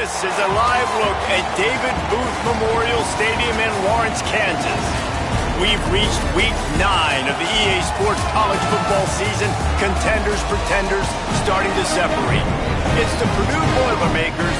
This is a live look at David Booth Memorial Stadium in Lawrence, Kansas. We've reached week 9 of the EA Sports college football season. Contenders, pretenders, starting to separate. It's the Purdue Boilermakers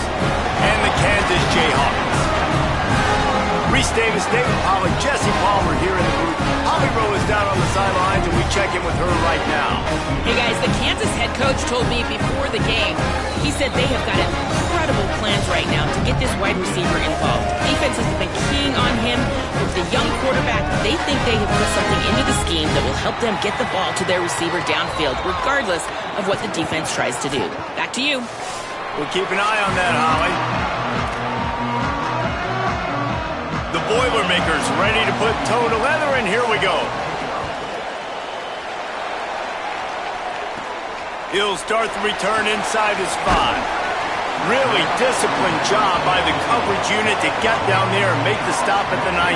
and the Kansas Jayhawks. Reese Davis, David Pollack, Jesse Palmer here in the booth. Holly Rowe is down on the sidelines, and we check in with her right now. Hey guys, the Kansas head coach told me before the game, he said they have got incredible plans right now to get this wide receiver involved. Defense has been keying on him. With the young quarterback, they think they have put something into the scheme that will help them get the ball to their receiver downfield, regardless of what the defense tries to do. Back to you. We'll keep an eye on that, Holly. The Boilermakers ready to put toe to leather, and here we go. He'll start the return inside his 5. Really disciplined job by the coverage unit to get down there and make the stop at the 19.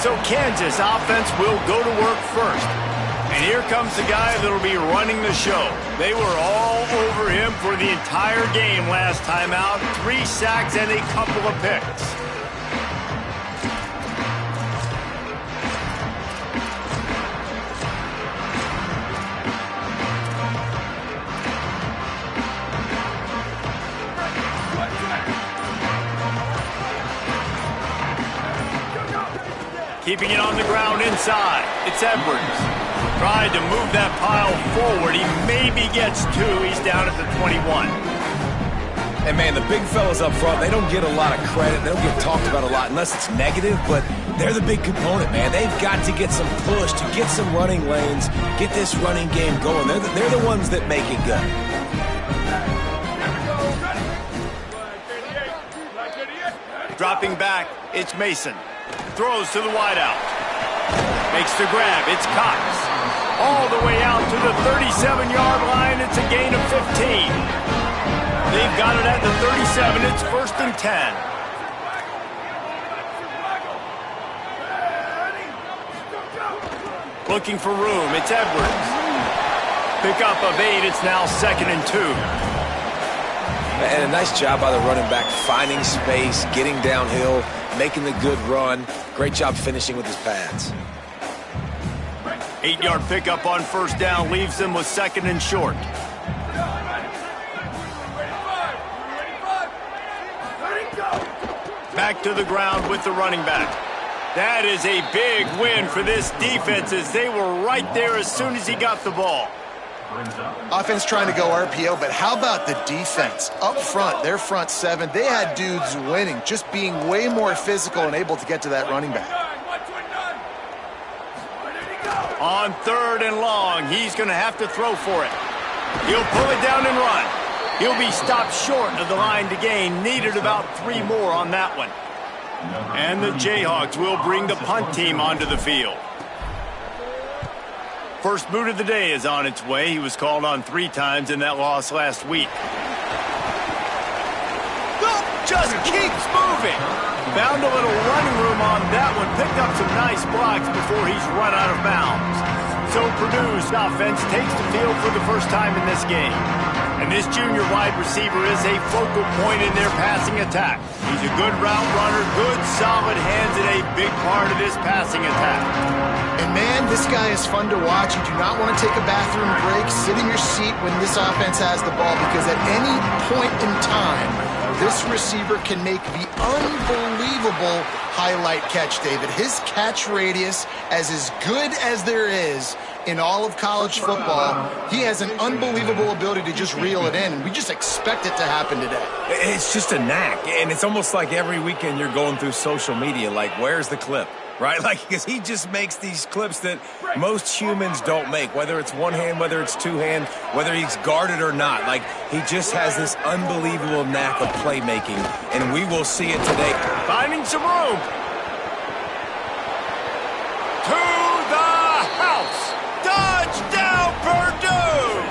So Kansas offense will go to work first. And here comes the guy that'll be running the show. They were all over him for the entire game last time out. 3 sacks and a couple of picks. Keeping it on the ground inside. It's Edwards. Tried to move that pile forward. He maybe gets 2. He's down at the 21. And, man, the big fellas up front, they don't get a lot of credit. They don't get talked about a lot unless it's negative, but they're the big component, man. They've got to get some push, to get some running lanes, get this running game going. They're the ones that make it good. Dropping back, it's Mason. Throws to the wideout. Makes the grab. It's Cox. All the way out to the 37-yard line. It's a gain of 15. They've got it at the 37. It's 1st and 10. Looking for room. It's Edwards. Pickup of 8. It's now 2nd and 2. And a nice job by the running back, finding space, getting downhill, making the good run. Great job finishing with his pads. 8-yard pickup on 1st down leaves them with 2nd and short. Back to the ground with the running back. That is a big win for this defense as they were right there as soon as he got the ball. Offense trying to go RPO, but how about the defense? Up front, their front 7, they had dudes winning, just being way more physical and able to get to that running back. On 3rd and long, he's going to have to throw for it. He'll pull it down and run. He'll be stopped short of the line to gain. Needed about 3 more on that one. And the Jayhawks will bring the punt team onto the field. First boot of the day is on its way. He was called on 3 times in that loss last week. Just keeps moving. Found a little running room on that one. Picked up some nice blocks before he's run out of bounds. So Purdue's offense takes the field for the first time in this game. And this junior wide receiver is a focal point in their passing attack. He's a good route runner, good solid hands, and a big part of this passing attack. And man, this guy is fun to watch. You do not want to take a bathroom break, sit in your seat when this offense has the ball, because at any point in time, this receiver can make the unbelievable highlight catch, David. His catch radius is as good as there is in all of college football. He has an unbelievable ability to just reel it in, and we just expect it to happen today. It's just a knack, and it's almost like every weekend you're going through social media, like, where's the clip? Right? Like, because he just makes these clips that most humans don't make, whether it's one hand, whether it's two hand, whether he's guarded or not. Like, he just has this unbelievable knack of playmaking, and we will see it today. Finding some room. To the house. Touchdown, Purdue!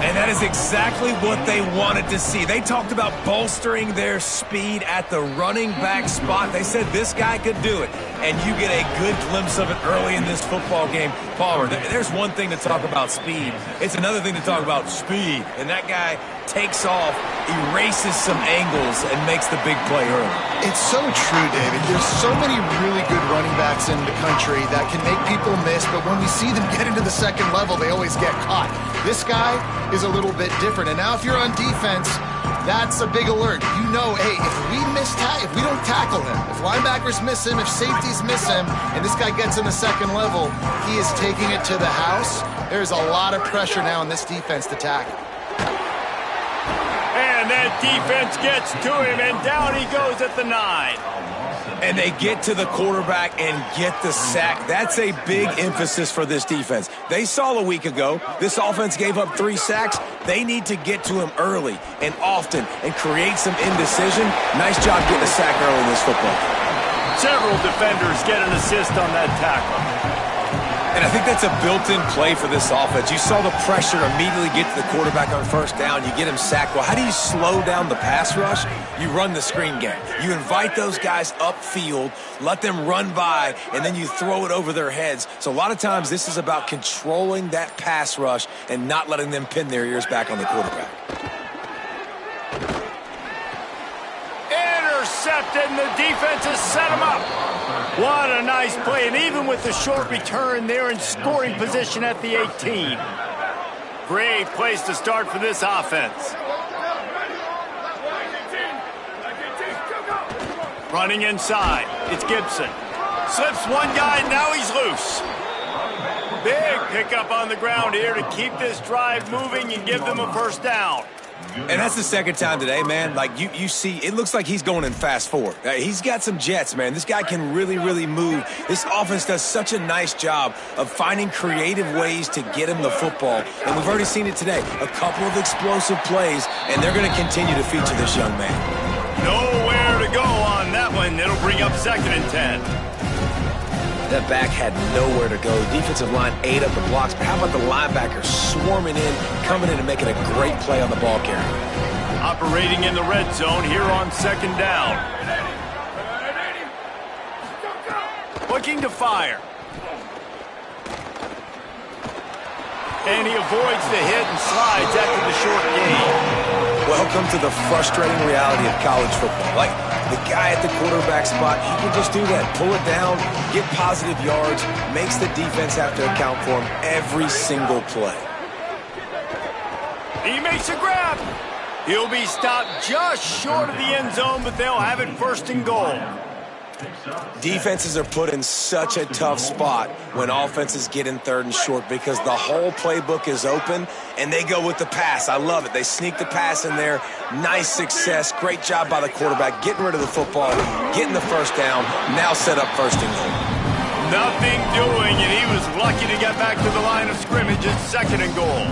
And that is It's exactly what they wanted to see. They talked about bolstering their speed at the running back spot. They said this guy could do it, and you get a good glimpse of it early in this football game. Palmer, there's one thing to talk about speed. It's another thing to talk about speed, and that guy takes off, erases some angles, and makes the big play early. It's so true, David. There's so many really good running backs in the country that can make people miss, but when we see them get into the second level, they always get caught. This guy is a little bit different, and now if you're on defense, that's a big alert. You know, hey, if we don't tackle him, if linebackers miss him, if safeties miss him, and this guy gets in the second level, he is taking it to the house. There's a lot of pressure now in this defense to tackle. And that defense gets to him, and down he goes at the 9. And they get to the quarterback and get the sack. That's a big emphasis for this defense. They saw a week ago, this offense gave up 3 sacks. They need to get to him early and often and create some indecision. Nice job getting a sack early in this football. Several defenders get an assist on that tackle. And I think that's a built-in play for this offense. You saw the pressure immediately get to the quarterback on first down. You get him sacked. Well, how do you slow down the pass rush? You run the screen game. You invite those guys upfield, let them run by, and then you throw it over their heads. So a lot of times this is about controlling that pass rush and not letting them pin their ears back on the quarterback. Intercepted, and the defense has set him up. What a nice play, and even with the short return, they're in scoring position at the 18. Great place to start for this offense. Running inside, it's Gibson. Slips one guy, now he's loose. Big pickup on the ground here to keep this drive moving and give them a first down. And that's the second time today, man. Like, you see, it looks like he's going in fast forward. He's got some jets, man. This guy can really, really move. This offense does such a nice job of finding creative ways to get him the football. And we've already seen it today. A couple of explosive plays, and they're going to continue to feature this young man. Nowhere to go on that one. It'll bring up 2nd and 10. That back had nowhere to go. Defensive line ate up the blocks, but how about the linebackers swarming in, coming in and making a great play on the ball carrier? Operating in the red zone here on 2nd down. Looking to fire. And he avoids the hit and slides after the short gain. Welcome to the frustrating reality of college football. Like, the guy at the quarterback spot, he can just do that. Pull it down, get positive yards, makes the defense have to account for him every single play. He makes a grab. He'll be stopped just short of the end zone, but they'll have it 1st and goal. Defenses are put in such a tough spot when offenses get in 3rd and short because the whole playbook is open and they go with the pass. I love it. They sneak the pass in there. Nice success. Great job by the quarterback getting rid of the football, getting the first down, now set up 1st and goal. Nothing doing, and he was lucky to get back to the line of scrimmage at 2nd and goal.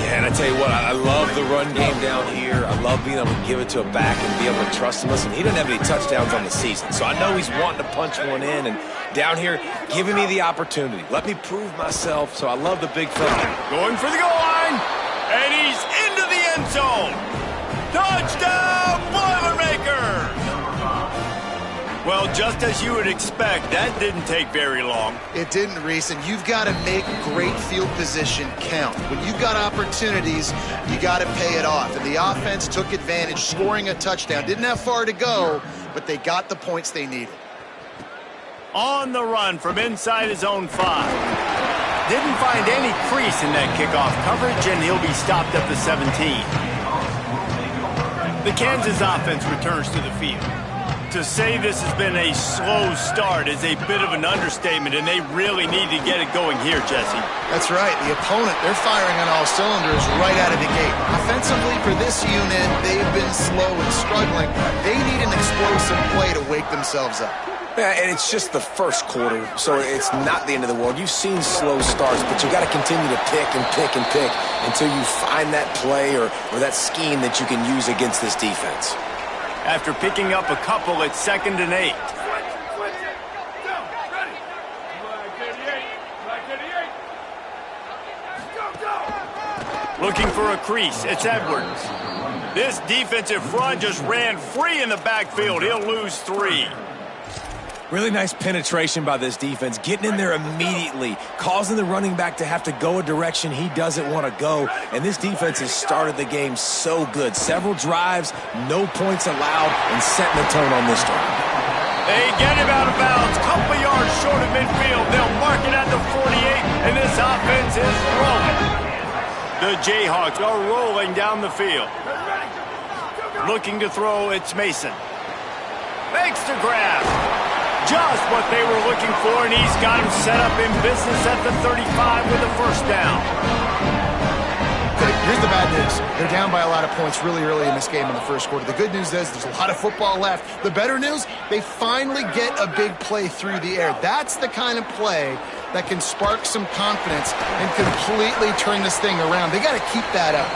Yeah, and I tell you what, I love the run game down here. I love being able to give it to a back and be able to trust him. Listen, he doesn't have any touchdowns on the season, so I know he's wanting to punch one in. And down here, giving me the opportunity. Let me prove myself, so I love the big fella. Going for the goal line, and he's into the end zone. Touchdown, Boilermakers! Well, just as you would expect, that didn't take very long. It didn't, Reese, and you've got to make great field position count. When you've got opportunities, you got to pay it off. And the offense took advantage, scoring a touchdown. Didn't have far to go, but they got the points they needed. On the run from inside his own 5. Didn't find any crease in that kickoff coverage, and he'll be stopped at the 17. The Kansas offense returns to the field. To say this has been a slow start is a bit of an understatement, and they really need to get it going here, Jesse. That's right. The opponent, they're firing on all cylinders right out of the gate. Offensively, for this unit, they've been slow and struggling. They need an explosive play to wake themselves up. Yeah, and it's just the first quarter, so it's not the end of the world. You've seen slow starts, but you got to continue to pick and pick and pick until you find that play or that scheme that you can use against this defense. After picking up a couple at 2nd and 8. Looking for a crease. It's Edwards. This defensive front just ran free in the backfield. He'll lose 3. Really nice penetration by this defense, getting in there immediately, causing the running back to have to go a direction he doesn't want to go. And this defense has started the game so good. Several drives, no points allowed, and setting the tone on this drive. They get him out of bounds, couple yards short of midfield. They'll mark it at the 48, and this offense is rolling. The Jayhawks are rolling down the field. Looking to throw, it's Mason. Makes the grab. Just what they were looking for, and he's got him set up in business at the 35 with a first down. Here's the bad news. They're down by a lot of points really early in this game in the first quarter. The good news is there's a lot of football left. The better news, they finally get a big play through the air. That's the kind of play that can spark some confidence and completely turn this thing around. They got to keep that up.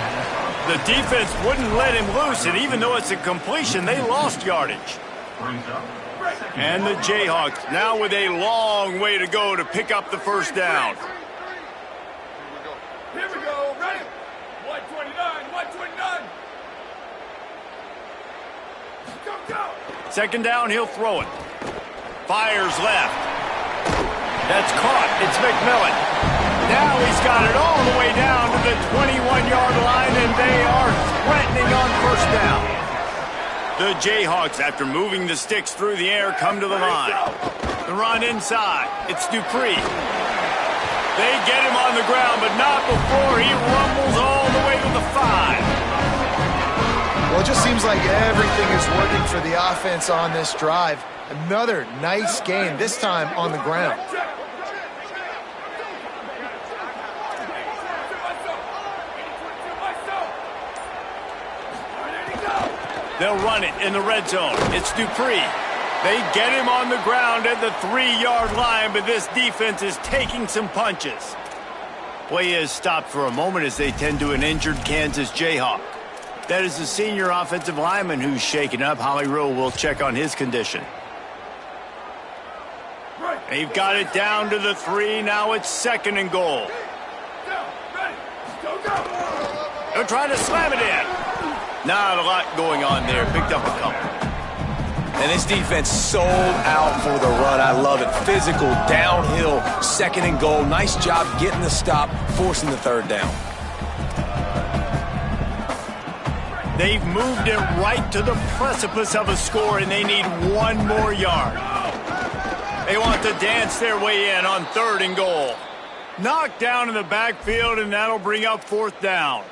The defense wouldn't let him loose, and even though it's a completion, they lost yardage. And the Jayhawks now with a long way to go to pick up the first down. Here we go. Ready? 129, 129. Go. Second down, he'll throw it. Fires left. That's caught. It's McMillan. Now he's got it all the way down to the 21-yard line, and they are threatening on first down. The Jayhawks, after moving the sticks through the air, come to the line. The run inside. It's Dupree. They get him on the ground, but not before he rumbles all the way to the 5. Well, it just seems like everything is working for the offense on this drive. Another nice game, this time on the ground. They'll run it in the red zone. It's Dupree. They get him on the ground at the 3-yard line, but this defense is taking some punches. Play is stopped for a moment as they tend to an injured Kansas Jayhawk. That is the senior offensive lineman who's shaken up. Holly Rowe will check on his condition. They've got it down to the 3. Now it's 2nd and goal. They'll try to slam it in. Not a lot going on there. Picked up a couple. And this defense sold out for the run. I love it. Physical, downhill, 2nd and goal. Nice job getting the stop, forcing the 3rd down. They've moved it right to the precipice of a score, and they need 1 more yard. They want to dance their way in on 3rd and goal. Knocked down in the backfield, and that'll bring up 4th down.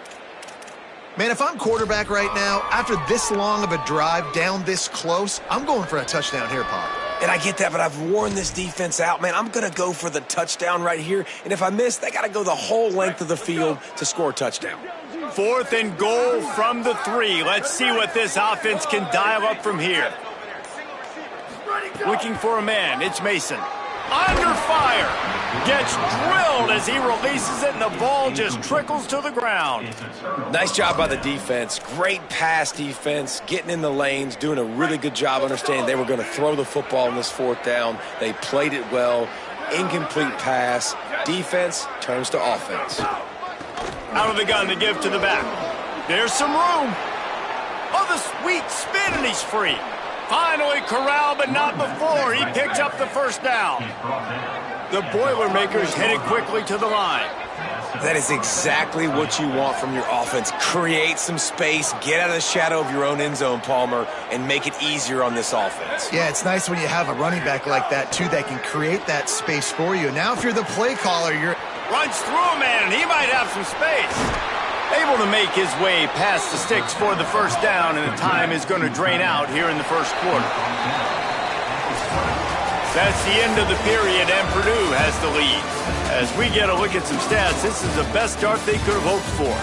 Man, if I'm quarterback right now, after this long of a drive down this close, I'm going for a touchdown here, Pop. And I get that, but I've worn this defense out, man. I'm going to go for the touchdown right here. And if I miss, they got to go the whole length of the field to score a touchdown. 4th and goal from the 3. Let's see what this offense can dial up from here. Looking for a man. It's Mason. Under fire. Gets drilled as he releases it, and the ball just trickles to the ground. Nice job by the defense. Great pass defense, getting in the lanes, doing a really good job understanding they were going to throw the football in this 4th down. They played it well. Incomplete pass. Defense turns to offense. Out of the gun to give to the back. There's some room. Oh, the sweet spin, and he's free. Finally corralled, but not before. He picks up the 1st down. The Boilermakers headed quickly to the line. That is exactly what you want from your offense. Create some space, get out of the shadow of your own end zone, Palmer, and make it easier on this offense. Yeah, it's nice when you have a running back like that, too, that can create that space for you. Now, if you're the play caller, you're... Runs through a man, and he might have some space. Able to make his way past the sticks for the 1st down, and the time is going to drain out here in the 1st quarter. That's the end of the period, and Purdue has the lead. As we get a look at some stats, this is the best start they could have hoped for.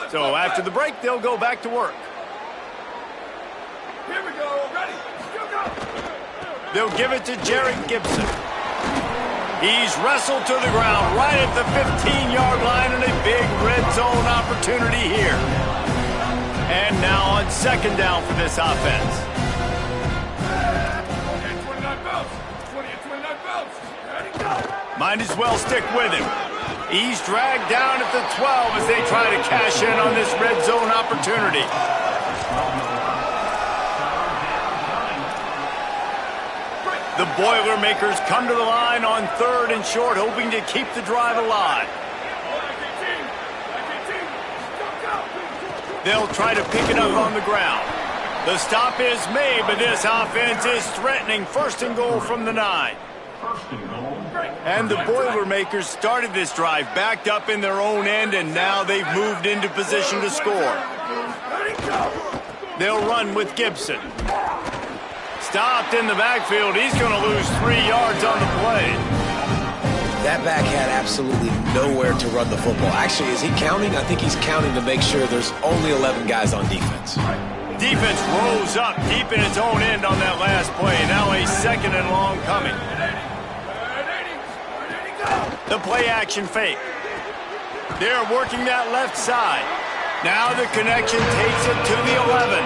So after the break, they'll go back to work. Here we go. Ready? Go. They'll give it to Jared Gibson. He's wrestled to the ground right at the 15-yard line, and a big red zone opportunity here. And now on 2nd down for this offense. 29 belts. 20 and 29 belts. Ready, go. Might as well stick with him. He's dragged down at the 12 as they try to cash in on this red zone opportunity. The Boilermakers come to the line on 3rd and short, hoping to keep the drive alive. They'll try to pick it up on the ground. The stop is made, but this offense is threatening. 1st and goal from the 9. And the Boilermakers started this drive backed up in their own end, and now they've moved into position to score. They'll run with Gibson. Stopped in the backfield. He's going to lose 3 yards on the play. That back had absolutely nowhere to run the football. Actually, is he counting? I think he's counting to make sure there's only 11 guys on defense. Defense rose up deep in its own end on that last play. Now a 2nd and long coming. The play action fake. They're working that left side. Now the connection takes it to the 11.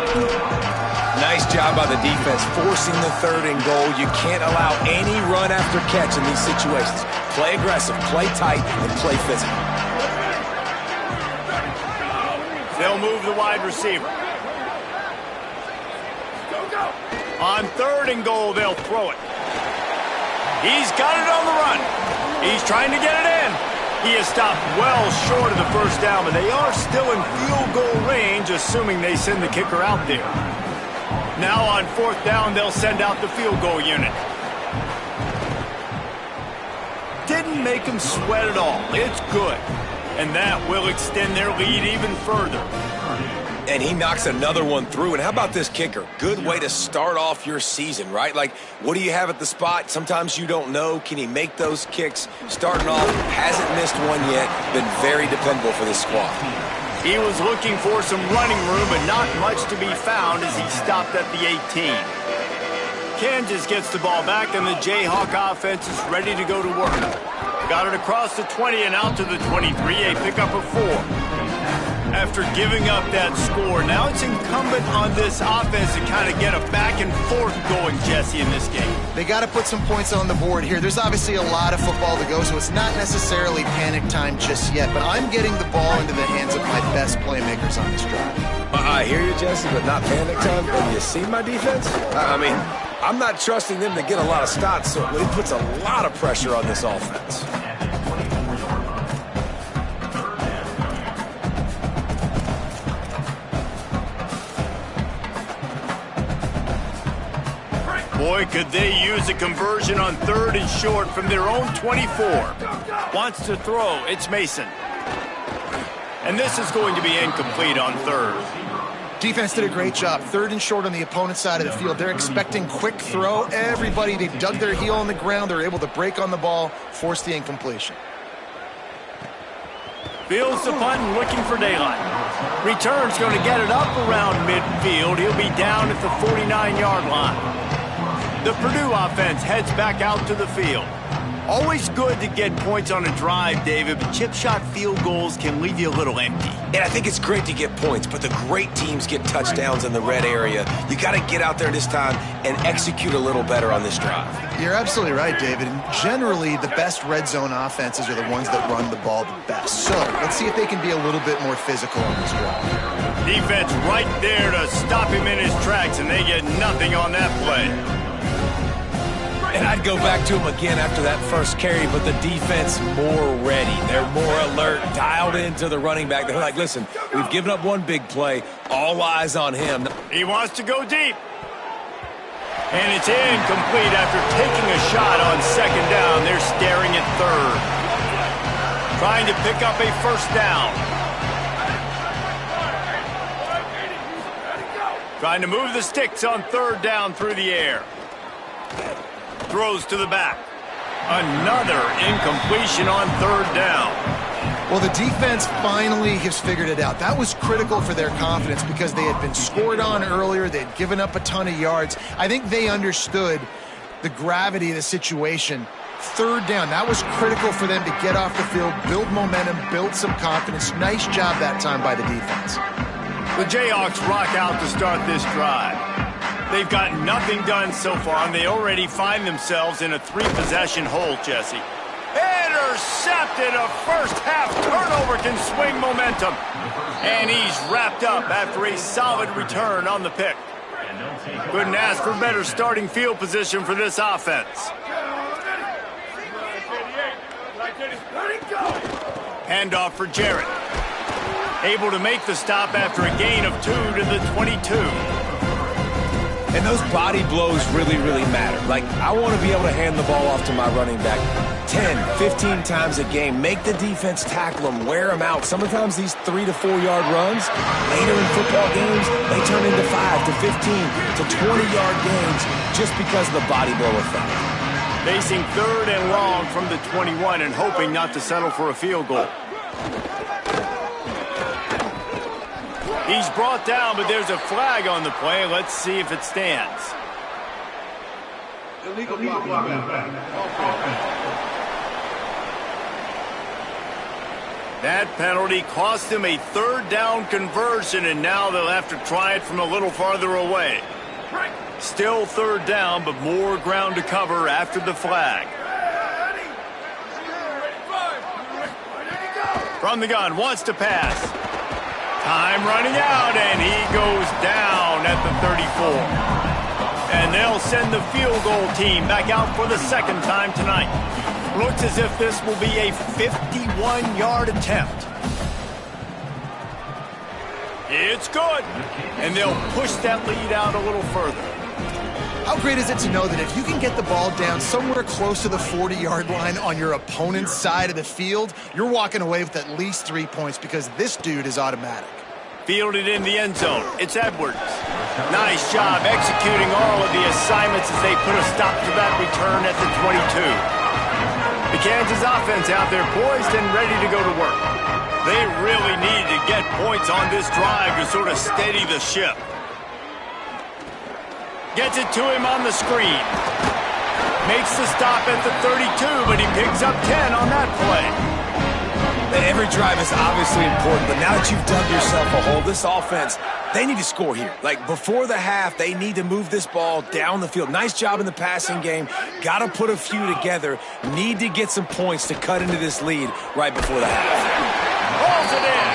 Nice job by the defense forcing the 3rd and goal. You can't allow any run after catch in these situations. Play aggressive, play tight, and play physical. They'll move the wide receiver. On 3rd and goal, they'll throw it. He's got it on the run. He's trying to get it in. He is stopped well short of the 1st down, but they are still in field goal range, assuming they send the kicker out there. Now on 4th down, they'll send out the field goal unit. Didn't make them sweat at all. It's good. And that will extend their lead even further. And he knocks another one through. And how about this kicker? Good way to start off your season, right? Like, what do you have at the spot? Sometimes you don't know. Can he make those kicks? Starting off, hasn't missed one yet. Been very dependable for this squad. He was looking for some running room, but not much to be found as he stopped at the 18. Kansas gets the ball back, and the Jayhawk offense is ready to go to work. Got it across the 20 and out to the 23, a pickup of 4. After giving up that score, now it's incumbent on this offense to kind of get a back and forth going, Jesse, in this game. They got to put some points on the board here. There's obviously a lot of football to go, so it's not necessarily panic time just yet, but I'm getting the ball into the hands of my best playmakers on this drive. I hear you, Jesse, but not panic time. Have you seen my defense? I mean, I'm not trusting them to get a lot of stops, so it puts a lot of pressure on this offense. Boy, could they use a conversion on 3rd and short from their own 24. Wants to throw. It's Mason. And this is going to be incomplete on 3rd. Defense did a great job. 3rd and short on the opponent's side of the field. They're expecting quick throw. Everybody, they dug their heel on the ground. They're able to break on the ball, force the incompletion. Fields the punt and looking for daylight. Return's going to get it up around midfield. He'll be down at the 49-yard line. The Purdue offense heads back out to the field. Always good to get points on a drive, David, but chip shot field goals can leave you a little empty. And I think it's great to get points, but the great teams get touchdowns in the red area. You got to get out there this time and execute a little better on this drive. You're absolutely right, David. And generally, the best red zone offenses are the ones that run the ball the best. So let's see if they can be a little bit more physical on this drive. Defense right there to stop him in his tracks, and they get nothing on that play. And I'd go back to him again after that first carry, but the defense more ready. They're more alert, dialed into the running back. They're like, listen, we've given up one big play. All eyes on him. He wants to go deep. And it's incomplete after taking a shot on 2nd down. They're staring at 3rd. Trying to pick up a 1st down. Trying to move the sticks on 3rd down through the air. Throws to the back. Another incompletion on 3rd down. Well, the defense finally has figured it out. That was critical for their confidence because they had been scored on earlier. They had given up a ton of yards. I think they understood the gravity of the situation. 3rd down, that was critical for them to get off the field, build momentum, build some confidence. Nice job that time by the defense. The Jayhawks rock out to start this drive. They've got nothing done so far, and they already find themselves in a 3-possession hole, Jesse. Hey! intercepted. A first-half turnover can swing momentum. And he's wrapped up after a solid return on the pick. Couldn't ask for better starting field position for this offense. Handoff for Jarrett. Able to make the stop after a gain of 2 to the 22. And those body blows really, really matter. Like, I want to be able to hand the ball off to my running back 10, 15 times a game. Make the defense tackle them, wear them out. Sometimes these 3 to 4 yard runs, later in football games, they turn into 5 to 15 to 20-yard gains just because of the body blow effect. Facing 3rd and long from the 21 and hoping not to settle for a field goal. He's brought down, but there's a flag on the play. Let's see if it stands. Illegal blocking. That penalty cost him a 3rd down conversion, and now they'll have to try it from a little farther away. Still 3rd down, but more ground to cover after the flag. From the gun, wants to pass. Time running out, and he goes down at the 34. And they'll send the field goal team back out for the 2nd time tonight. Looks as if this will be a 51-yard attempt. It's good. And they'll push that lead out a little further. How great is it to know that if you can get the ball down somewhere close to the 40-yard line on your opponent's side of the field, you're walking away with at least 3 points because this dude is automatic. Fielded in the end zone. It's Edwards. Nice job executing all of the assignments as they put a stop to that return at the 22. The Kansas offense out there poised and ready to go to work. They really need to get points on this drive to sort of steady the ship. Gets it to him on the screen. Makes the stop at the 32, but he picks up 10 on that play. Every drive is obviously important, but now that you've dug yourself a hole, this offense, they need to score here. Like, before the half, they need to move this ball down the field. Nice job in the passing game. Got to put a few together. Need to get some points to cut into this lead right before the half. Rolls it in.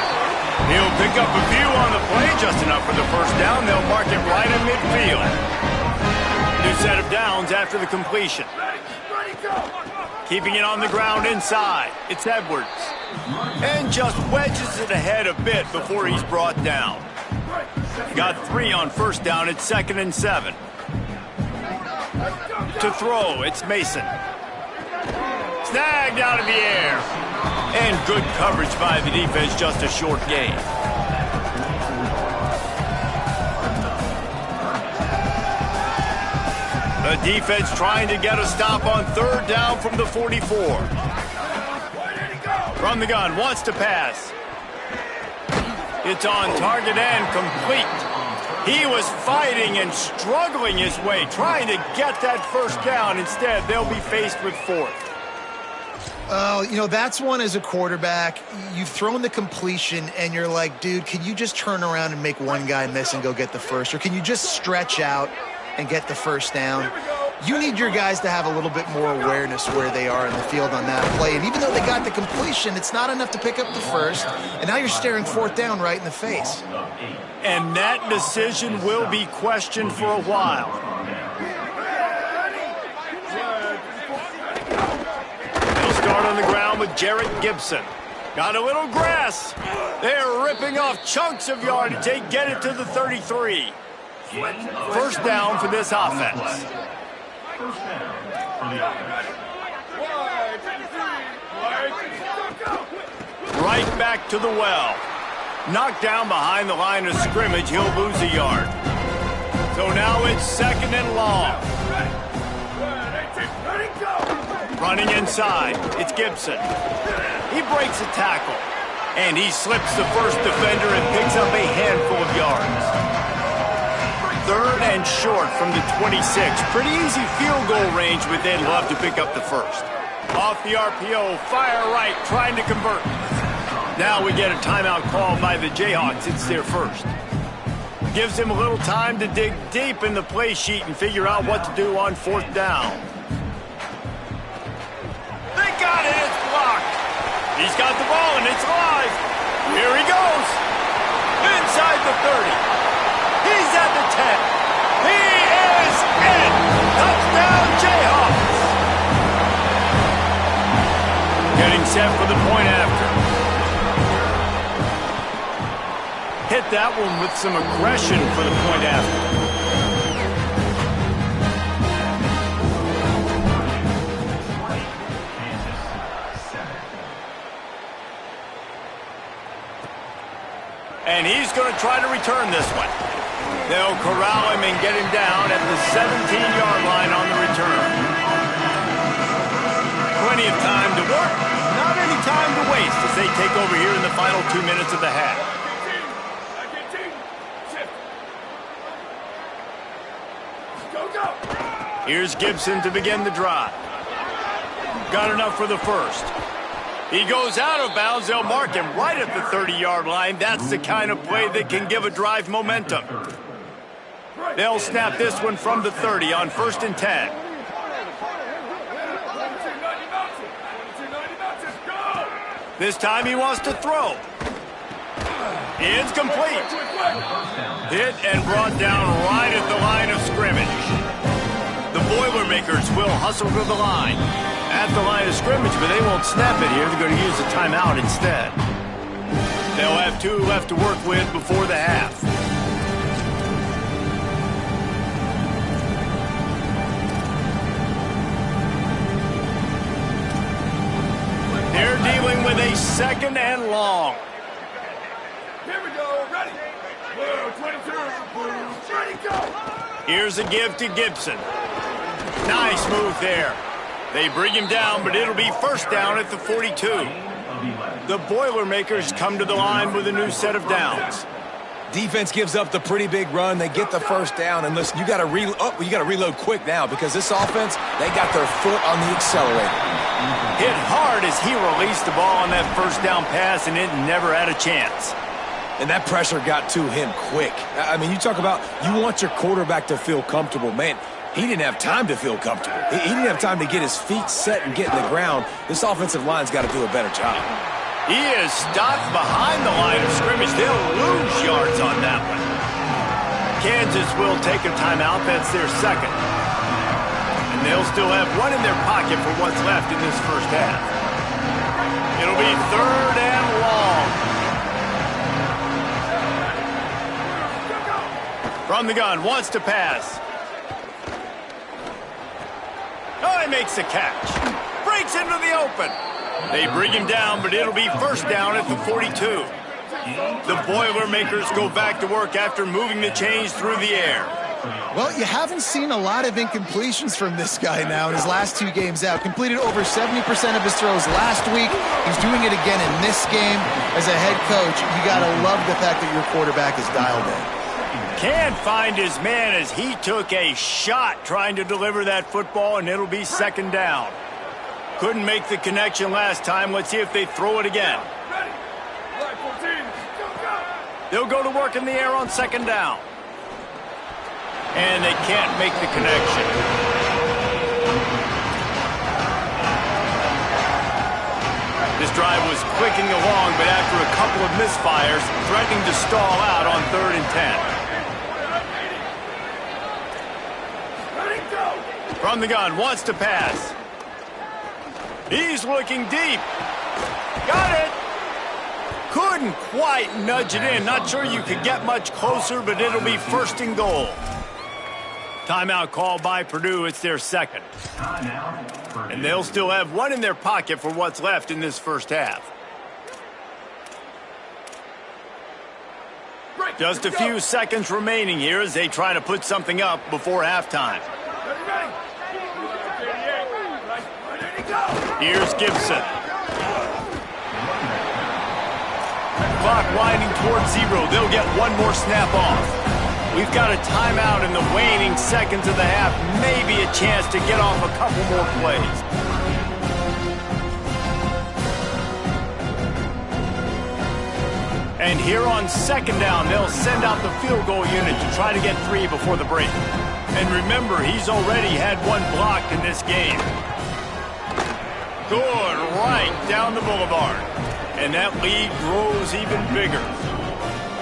He'll pick up a few on the play, just enough for the 1st down. They'll mark it right in midfield. New set of downs after the completion. Keeping it on the ground inside. It's Edwards. And just wedges it ahead a bit before he's brought down. Got 3 on 1st down. It's 2nd and 7. To throw, it's Mason. Snagged out of the air. And good coverage by the defense, just a short gain. The defense trying to get a stop on 3rd down from the 44. From the gun, wants to pass. It's on target and complete. He was fighting and struggling his way, trying to get that 1st down. Instead, they'll be faced with 4th. Oh, you know, that's one as a quarterback. You've thrown the completion, and you're like, dude, can you just turn around and make one guy miss and go get the 1st? Or can you just stretch out and get the 1st down? You need your guys to have a little bit more awareness where they are in the field on that play. And even though they got the completion, it's not enough to pick up the 1st. And now you're staring 4th down right in the face. And that decision will be questioned for a while. They'll start on the ground with Jarrett Gibson. Got a little grass. They're ripping off chunks of yardage. They get it to the 33. 1st down for this offense. Right back to the well. Knocked down behind the line of scrimmage. He'll lose a yard. So now it's 2nd and long. Running inside. It's Gibson. He breaks a tackle. And he slips the 1st defender and picks up a handful of yards. 3rd and short from the 26. Pretty easy field goal range, but they'd love to pick up the 1st. Off the RPO, fire right, trying to convert. Now we get a timeout call by the Jayhawks. It's their 1st. Gives them a little time to dig deep in the play sheet and figure out what to do on 4th down. They got it, it's blocked. He's got the ball, and it's live. Here he goes. Inside the 30. He's at the 10. He is in. Touchdown, Jayhawks. Getting set for the point after. Hit that one with some aggression for the point after. And he's going to try to return this one. They'll corral him and get him down at the 17-yard line on the return. Plenty of time to work, not any time to waste as they take over here in the final 2 minutes of the half. Here's Gibson to begin the drive. Got enough for the first. He goes out of bounds. They'll mark him right at the 30-yard line. That's the kind of play that can give a drive momentum. They'll snap this one from the 30 on 1st and 10. This time he wants to throw. It's complete. Hit and brought down right at the line of scrimmage. The Boilermakers will hustle to the line. At the line of scrimmage, but they won't snap it here. They're going to use a timeout instead. They'll have 2 left to work with before the half. They're dealing with a 2nd and long. Here we go. Ready. Blue 22. Blue. Ready, go. Here's a give to Gibson. Nice move there. They bring him down, but it'll be 1st down at the 42. The Boilermakers come to the line with a new set of downs. Defense gives up the pretty big run. They get the 1st down. And listen, you got to reload quick now because this offense, they got their foot on the accelerator. Hit hard as he released the ball on that 1st down pass, and it never had a chance. And that pressure got to him quick. I mean, you talk about you want your quarterback to feel comfortable. Man, he didn't have time to feel comfortable. He didn't have time to get his feet set and get in the ground. This offensive line's got to do a better job. He is stopped behind the line of scrimmage. They'll lose yards on that one. Kansas will take a timeout. That's their 2nd. And they'll still have 1 in their pocket for what's left in this 1st half. It'll be 3rd and long. From the gun, wants to pass. Oh, he makes the catch. Breaks into the open. They bring him down, but it'll be 1st down at the 42. The Boilermakers go back to work after moving the chains through the air. Well, you haven't seen a lot of incompletions from this guy now in his last 2 games out. Completed over 70% of his throws last week. He's doing it again in this game. As a head coach, you got to love the fact that your quarterback is dialed in. Can't find his man as he took a shot trying to deliver that football, and it'll be 2nd down. Couldn't make the connection last time. Let's see if they throw it again. They'll go to work in the air on 2nd down. And they can't make the connection. This drive was clicking along, but after a couple of misfires, threatening to stall out on 3rd and 10. From the gun, wants to pass. He's looking deep. Got it. Couldn't quite nudge it in. Not sure you could get much closer, but it'll be 1st and goal. Timeout called by Purdue. It's their 2nd. And they'll still have 1 in their pocket for what's left in this 1st half. Just a few seconds remaining here as they try to put something up before halftime. Here's Gibson. Clock winding towards 0. They'll get 1 more snap off. We've got a timeout in the waning seconds of the half. Maybe a chance to get off a couple more plays. And here on 2nd down, they'll send out the field goal unit to try to get 3 before the break. And remember, he's already had 1 blocked in this game. Good, right down the boulevard. And that lead grows even bigger.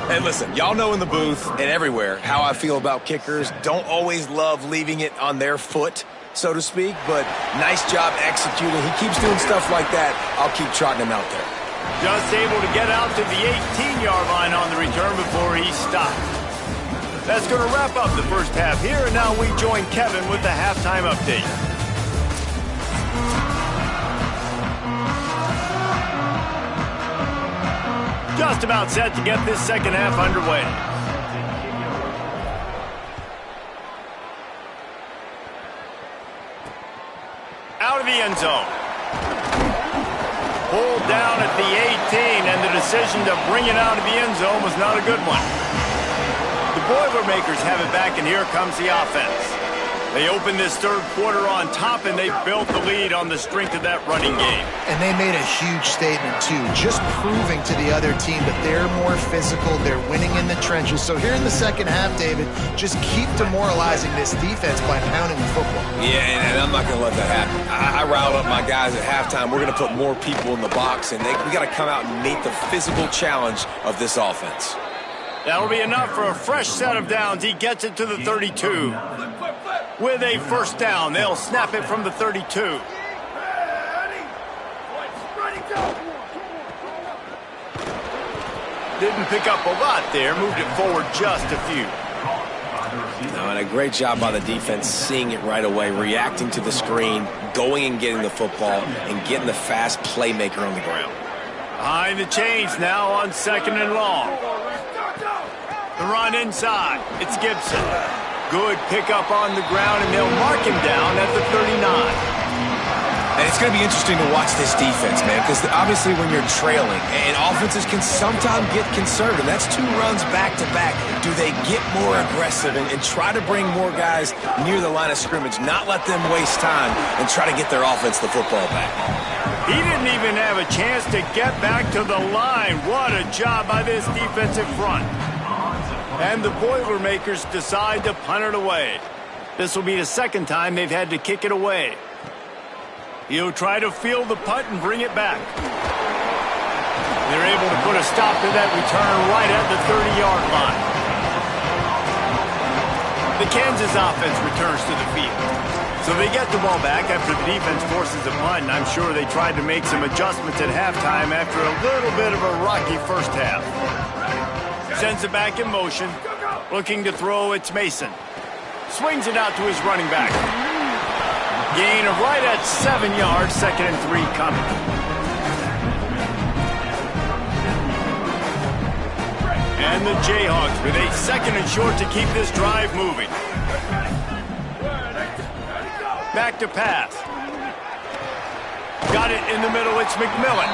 Hey, listen, y'all know in the booth and everywhere how I feel about kickers. Don't always love leaving it on their foot, so to speak, but nice job executing. He keeps doing stuff like that. I'll keep trotting him out there. Just able to get out to the 18-yard line on the return before he stopped. That's going to wrap up the first half here, and now we join Kevin with the halftime update. Just about set to get this second half underway. Out of the end zone. Pulled down at the 18, and the decision to bring it out of the end zone was not a good one. The Boilermakers have it back, and here comes the offense. They opened this third quarter on top, and they built the lead on the strength of that running game. And they made a huge statement, too, just proving to the other team that they're more physical, they're winning in the trenches. So here in the second half, David, just keep demoralizing this defense by pounding the football. Yeah, and I'm not going to let that happen. I riled up my guys at halftime. We're going to put more people in the box, and we got to come out and meet the physical challenge of this offense. That'll be enough for a fresh set of downs. He gets it to the 32. With a first down, they'll snap it from the 32. Didn't pick up a lot there, moved it forward just a few. No, and a great job by the defense seeing it right away, reacting to the screen, going and getting the football, and getting the fast playmaker on the ground. Behind the chains now on second and long. The run inside. It's Gibson. Good pickup on the ground, and they'll mark him down at the 39. And it's going to be interesting to watch this defense, man, because obviously when you're trailing, and offenses can sometimes get conservative. That's two runs back-to-back. Do they get more aggressive and try to bring more guys near the line of scrimmage, not let them waste time, and try to get their offense the football back? He didn't even have a chance to get back to the line. What a job by this defensive front. And the Boilermakers decide to punt it away. This will be the second time they've had to kick it away. He'll try to field the punt and bring it back. They're able to put a stop to that return right at the 30-yard line. The Kansas offense returns to the field. So they get the ball back after the defense forces a punt, and I'm sure they tried to make some adjustments at halftime after a little bit of a rocky first half. Sends it back in motion. Looking to throw, it's Mason. Swings it out to his running back. Gain of right at 7 yards, 2nd and 3 coming. And the Jayhawks with a 2nd and short to keep this drive moving. Back to pass. Got it in the middle, it's McMillan.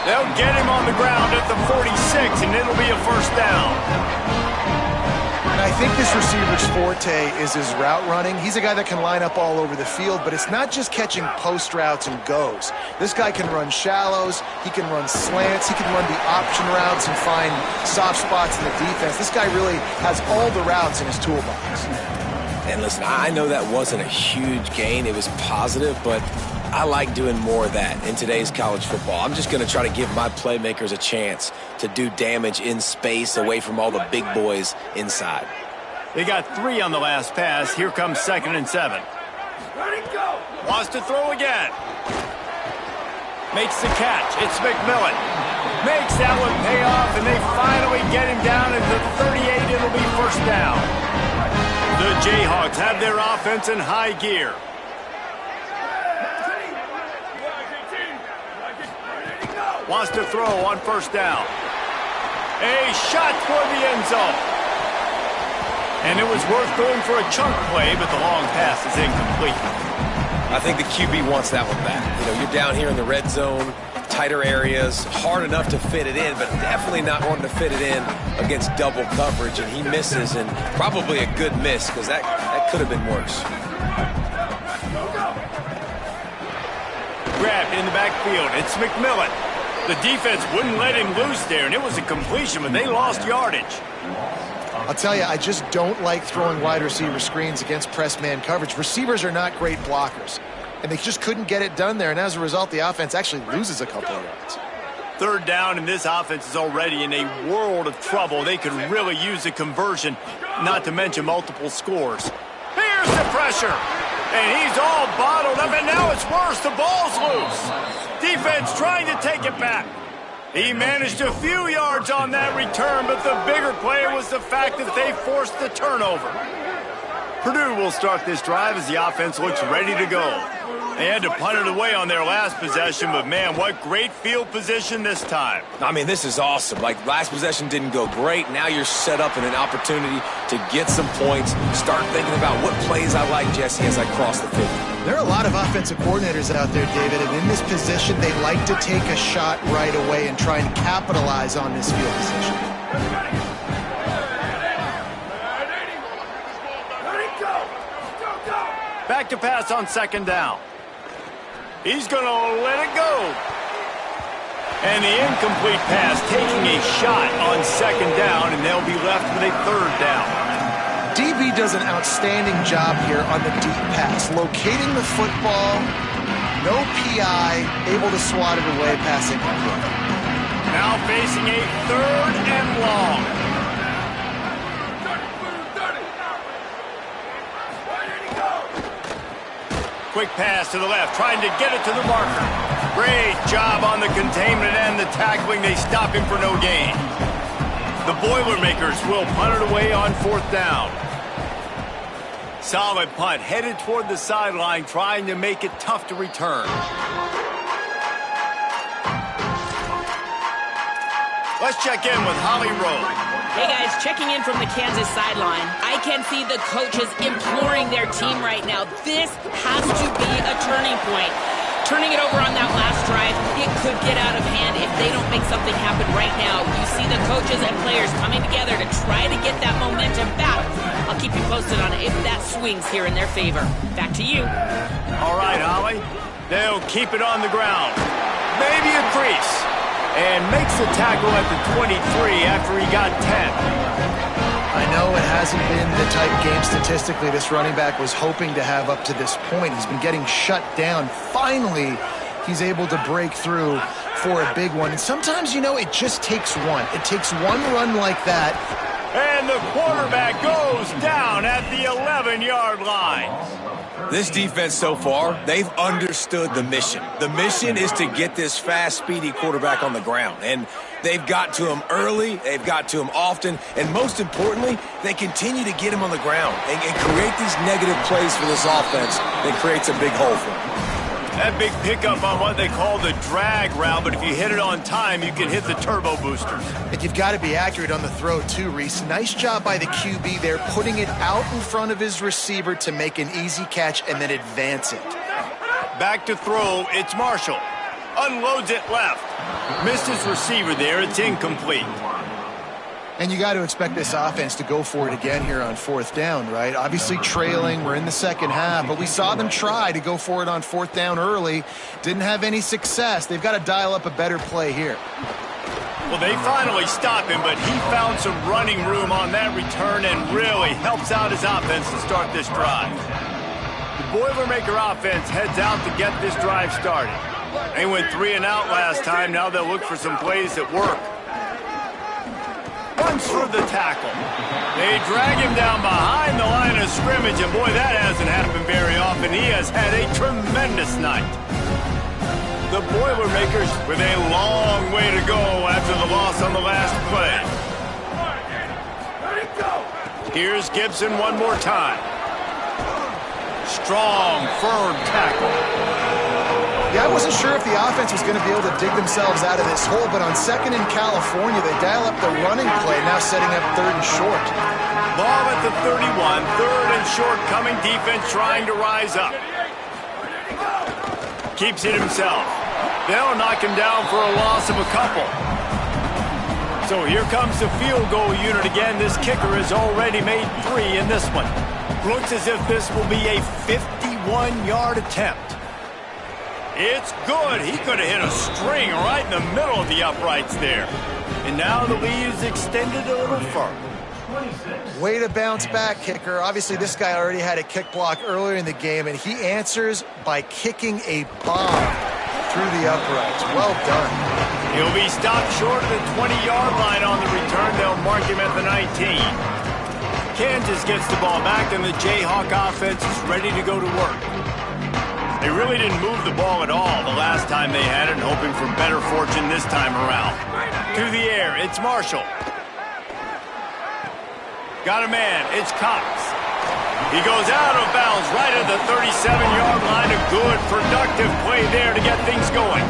They'll get him on the ground at the 46, and it'll be a first down. And I think this receiver's forte is his route running. He's a guy that can line up all over the field, but it's not just catching post routes and goes. This guy can run shallows, he can run slants, he can run the option routes and find soft spots in the defense. This guy really has all the routes in his toolbox. And listen, I know that wasn't a huge gain. It was positive, but I like doing more of that in today's college football. I'm just going to try to give my playmakers a chance to do damage in space away from all the big boys inside. They got 3 on the last pass. Here comes 2nd and 7. Wants to throw again. Makes the catch. It's McMillan. Makes that one pay off, and they finally get him down at the 38. It'll be first down. The Jayhawks have their offense in high gear. Wants to throw on first down. A shot toward the end zone. And it was worth going for a chunk play, but the long pass is incomplete. I think the QB wants that one back. You know, you're down here in the red zone, tighter areas, hard enough to fit it in, but definitely not wanting to fit it in against double coverage, and he misses, and probably a good miss, because that could have been worse. Grabbed in the backfield. It's McMillan. The defense wouldn't let him loose there, and it was a completion, but they lost yardage. I'll tell you, I just don't like throwing wide receiver screens against press man coverage. Receivers are not great blockers, and they just couldn't get it done there, and as a result, the offense actually loses a couple of yards. 3rd down, and this offense is already in a world of trouble. They could really use a conversion, not to mention multiple scores. Here's the pressure. And he's all bottled up, and now it's worse. The ball's loose. Defense trying to take it back. He managed a few yards on that return, but the bigger play was the fact that they forced the turnover. Purdue will start this drive as the offense looks ready to go. They had to punt it away on their last possession, but man, what great field position this time. I mean, this is awesome. Like, last possession didn't go great. Now you're set up in an opportunity to get some points. Start thinking about what plays I like, Jesse, as I cross the 50. There are a lot of offensive coordinators out there, David, and in this position, they like to take a shot right away and try and capitalize on this field position. Back to pass on 2nd down. He's going to let it go. And the incomplete pass taking a shot on 2nd down, and they'll be left with a 3rd down. DB does an outstanding job here on the deep pass, locating the football, no PI, able to swat it away, passing complete. Now facing a 3rd and long. Quick pass to the left, trying to get it to the marker. Great job on the containment and the tackling. They stop him for no gain. The Boilermakers will punt it away on 4th down. Solid punt, headed toward the sideline, trying to make it tough to return. Let's check in with Holly Rowe. Hey guys, checking in from the Kansas sideline. I can see the coaches imploring their team right now. This has to be a turning point. Turning it over on that last drive, it could get out of hand if they don't make something happen right now. You see the coaches and players coming together to try to get that momentum back. I'll keep you posted on it if that swings here in their favor. Back to you. All right, Holly. They'll keep it on the ground. Maybe a crease. And makes the tackle at the 23 after he got 10. I know it hasn't been the type game statistically this running back was hoping to have up to this point. He's been getting shut down. Finally, he's able to break through for a big one. And sometimes, you know, it just takes one. It takes one run like that. And the quarterback goes down at the 11-yard line. This defense so far, they've understood the mission. The mission is to get this fast, speedy quarterback on the ground. And they've got to him early, they've got to him often, and most importantly, they continue to get him on the ground and create these negative plays for this offense that creates a big hole for them. That big pickup on what they call the drag route, but if you hit it on time, you can hit the turbo boosters. And you've got to be accurate on the throw too, Reese. Nice job by the QB there, putting it out in front of his receiver to make an easy catch and then advance it. Back to throw, it's Marshall. Unloads it left. Missed his receiver there, it's incomplete. And you got to expect this offense to go for it again here on 4th down, right? Obviously trailing, we're in the 2nd half, but we saw them try to go for it on 4th down early. Didn't have any success. They've got to dial up a better play here. Well, they finally stop him, but he found some running room on that return and really helps out his offense to start this drive. The Boilermaker offense heads out to get this drive started. They went 3 and out last time. Now they'll look for some plays that work. Runs for the tackle. They drag him down behind the line of scrimmage, and boy, that hasn't happened very often. He has had a tremendous night. The Boilermakers with a long way to go after the loss on the last play. Here's Gibson one more time. Strong, firm tackle. Yeah, I wasn't sure if the offense was going to be able to dig themselves out of this hole, but on 2nd in California, they dial up the running play, now setting up 3rd and short. Ball at the 31, 3rd and short coming, defense trying to rise up. Keeps it himself. They'll knock him down for a loss of a couple. So here comes the field goal unit again. This kicker has already made 3 in this one. Looks as if this will be a 51-yard attempt. It's good. He could have hit a string right in the middle of the uprights there. And now the lead is extended a little further. Way to bounce back, kicker. Obviously, this guy already had a kick block earlier in the game, and he answers by kicking a bomb. through the uprights. Well done. He'll be stopped short of the 20-yard line on the return. They'll mark him at the 19. Kansas gets the ball back, and the Jayhawk offense is ready to go to work. They really didn't move the ball at all the last time they had it, hoping for better fortune this time around. To the air, it's Marshall. Got a man, it's Cox. He goes out of bounds right at the 37-yard line. A good, productive play there to get things going.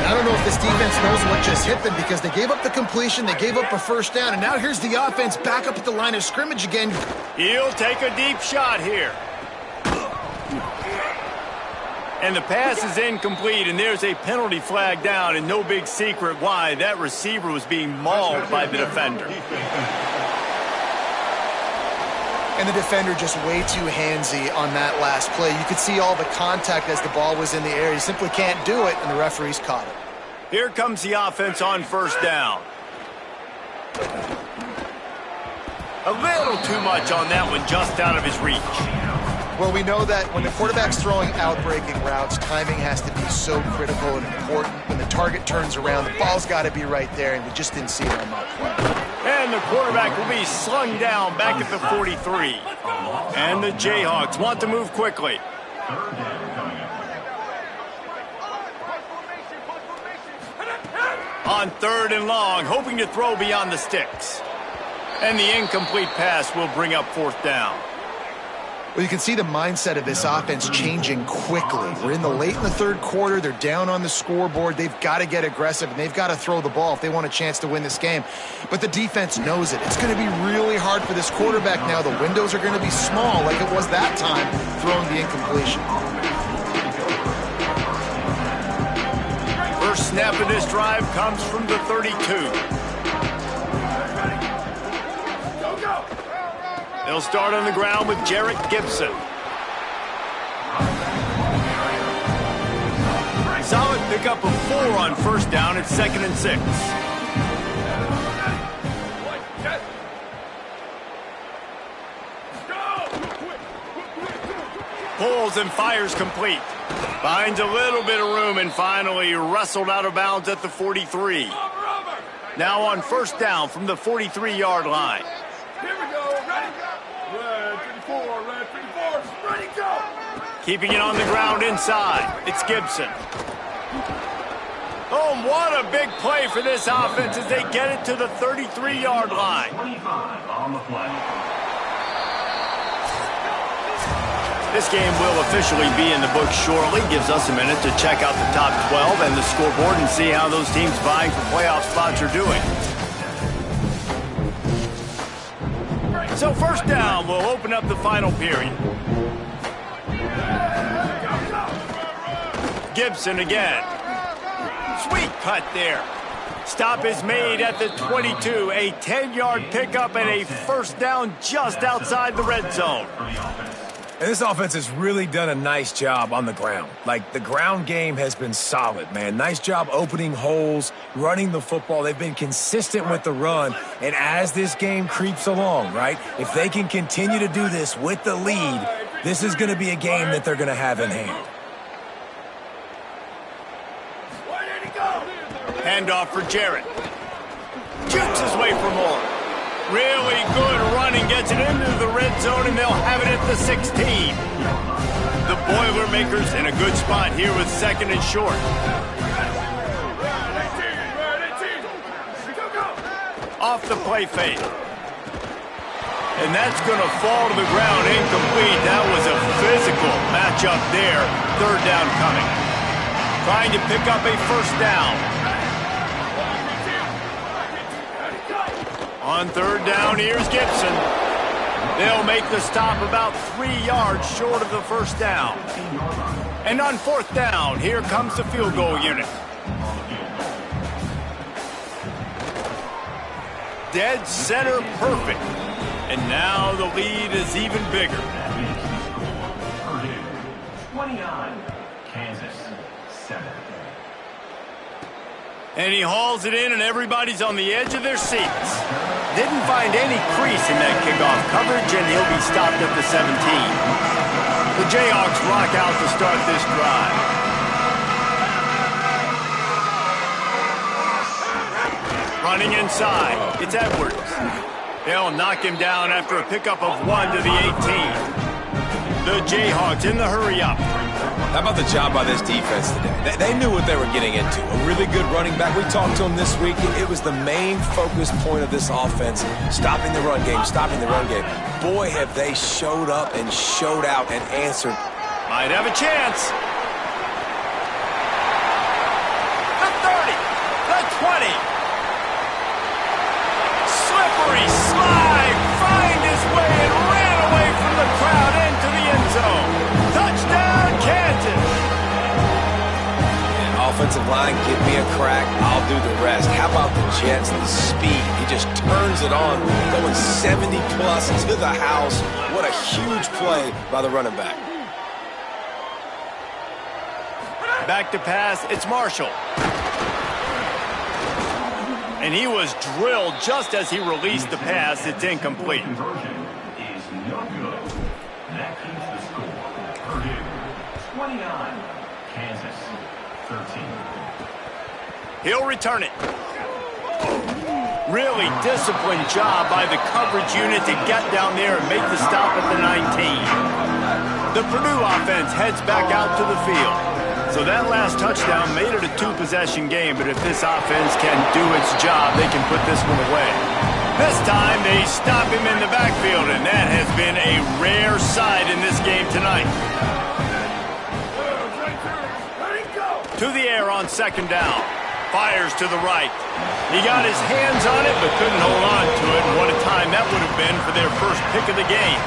I don't know if this defense knows what just hit them because they gave up the completion, they gave up a first down, and now here's the offense back up at the line of scrimmage again. He'll take a deep shot here. And the pass is incomplete, and there's a penalty flag down, and no big secret why. That receiver was being mauled by the defender. And the defender just way too handsy on that last play. You could see all the contact as the ball was in the air. He simply can't do it, and the referees caught it. Here comes the offense on first down. A little too much on that one, just out of his reach. Well, we know that when the quarterback's throwing out-breaking routes, timing has to be so critical and important. When the target turns around, the ball's got to be right there, and we just didn't see it on that play. And the quarterback will be slung down back at the 43. And the Jayhawks want to move quickly. On third and long, hoping to throw beyond the sticks. And the incomplete pass will bring up fourth down. Well, you can see the mindset of this offense changing quickly. We're late in the third quarter. They're down on the scoreboard. They've got to get aggressive, and they've got to throw the ball if they want a chance to win this game. But the defense knows it. It's going to be really hard for this quarterback now. The windows are going to be small like it was that time throwing the incompletion. First snap of this drive comes from the 32. They'll start on the ground with Jarrett Gibson. Solid pickup of 4 on first down. It's 2nd and 6. Pulls and fires complete. Finds a little bit of room and finally wrestled out of bounds at the 43. Now on first down from the 43-yard line. Here we go, ready? Red 34, red 34, ready, go! Keeping it on the ground inside. It's Gibson. Oh, what a big play for this offense as they get it to the 33-yard line. 25 on the play. This game will officially be in the books shortly. Gives us a minute to check out the top 12 and the scoreboard and see how those teams vying for playoff spots are doing. So first down will open up the final period. Gibson again. Sweet cut there. Stop is made at the 22. A 10-yard pickup and a first down just outside the red zone. And this offense has really done a nice job on the ground. Like, the ground game has been solid, man. Nice job opening holes, running the football. They've been consistent with the run. And as this game creeps along, right, if they can continue to do this with the lead, this is going to be a game that they're going to have in hand. Handoff for Jarrett. Shoots his way for more. Really good running, gets it into the red zone, and they'll have it at the 16. The Boilermakers in a good spot here with 2nd and short. Off the play fake. And that's going to fall to the ground incomplete. That was a physical matchup there. Third down coming. Trying to pick up a first down. On third down, here's Gibson. They'll make the stop about 3 yards short of the first down. And on fourth down, here comes the field goal unit. Dead center perfect. And now the lead is even bigger. Purdue 29, Kansas 7. And he hauls it in, and everybody's on the edge of their seats. Didn't find any crease in that kickoff coverage, and he'll be stopped at the 17. The Jayhawks rock out to start this drive. Running inside, it's Edwards. They'll knock him down after a pickup of 1 to the 18. The Jayhawks in the hurry-up. How about the job by this defense today? They knew what they were getting into. A really good running back. We talked to him this week. It was the main focus point of this offense, stopping the run game, stopping the run game. Boy, have they showed up and showed out and answered. Might have a chance. The 30, the 20. Slippery slide, find his way and ran away from the crowd into the end zone. Touchdown, Kansas. Offensive line, give me a crack, I'll do the rest. How about the Jets, the speed? He just turns it on, going 70-plus to the house. What a huge play by the running back. Back to pass, it's Marshall. And he was drilled just as he released the pass. It's incomplete. Conversion is no good. That keeps the score. Purdue 29, Kansas 13. He'll return it. Really disciplined job by the coverage unit to get down there and make the stop at the 19. The Purdue offense heads back out to the field. So that last touchdown made it a two-possession game, but if this offense can do its job, they can put this one away. This time, they stop him in the backfield, and that has been a rare sight in this game tonight. To the air on second down. Fires to the right. He got his hands on it, but couldn't hold on to it. And what a time that would have been for their first pick of the game.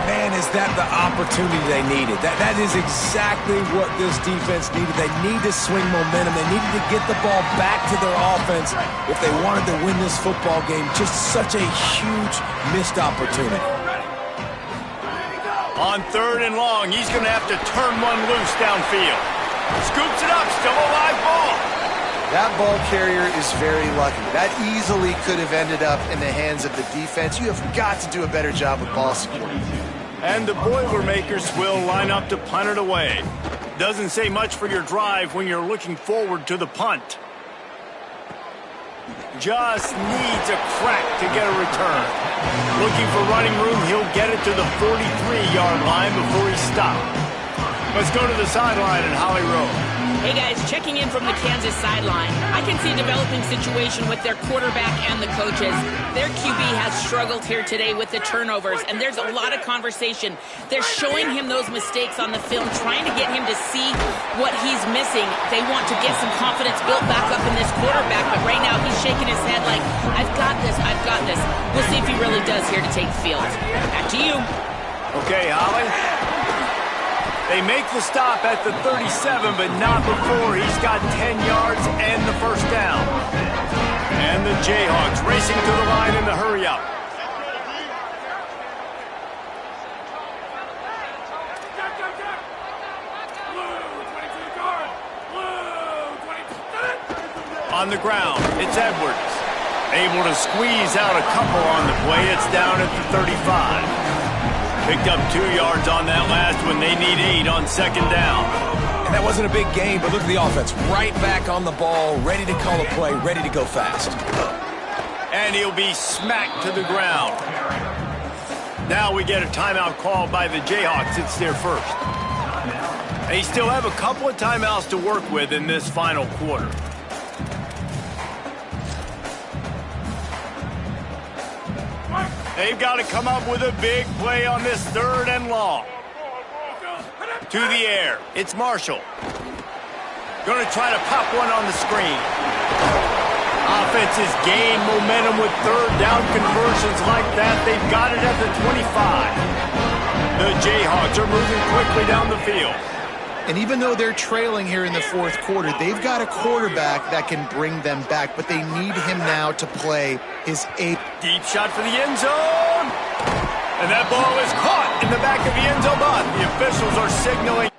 Man, is that the opportunity they needed. That is exactly what this defense needed. They need to swing momentum. They needed to get the ball back to their offense if they wanted to win this football game. Just such a huge missed opportunity. On third and long, he's going to have to turn one loose downfield. Scoops it up, still a live ball. That ball carrier is very lucky. That easily could have ended up in the hands of the defense. You have got to do a better job with ball security. And the Boilermakers will line up to punt it away. Doesn't say much for your drive when you're looking forward to the punt. Just needs a crack to get a return. Looking for running room, he'll get it to the 43-yard line before he's stopped. Let's go to the sideline in Holly Rowe. Hey guys, checking in from the Kansas sideline. I can see a developing situation with their quarterback and the coaches. Their QB has struggled here today with the turnovers, and there's a lot of conversation. They're showing him those mistakes on the film, trying to get him to see what he's missing. They want to get some confidence built back up in this quarterback, but right now he's shaking his head like, I've got this, I've got this. We'll see if he really does here to take the field. Back to you. Okay, Holly. They make the stop at the 37, but not before he's got 10 yards and the first down. And the Jayhawks racing to the line in the hurry-up. On the ground, it's Edwards. Able to squeeze out a couple on the play. It's down at the 35. Picked up 2 yards on that last one. They need 8 on second down. And that wasn't a big gain, but look at the offense. Right back on the ball, ready to call a play, ready to go fast. And he'll be smacked to the ground. Now we get a timeout called by the Jayhawks. It's their first. They still have a couple of timeouts to work with in this final quarter. They've got to come up with a big play on this third and long. To the air, it's Marshall. Going to try to pop one on the screen. Offenses gain momentum with third down conversions like that. They've got it at the 25. The Jayhawks are moving quickly down the field. And even though they're trailing here in the fourth quarter, they've got a quarterback that can bring them back, but they need him now to play his 8th. Deep shot for the end zone. And that ball is caught in the back of the end zone, but the officials are signaling.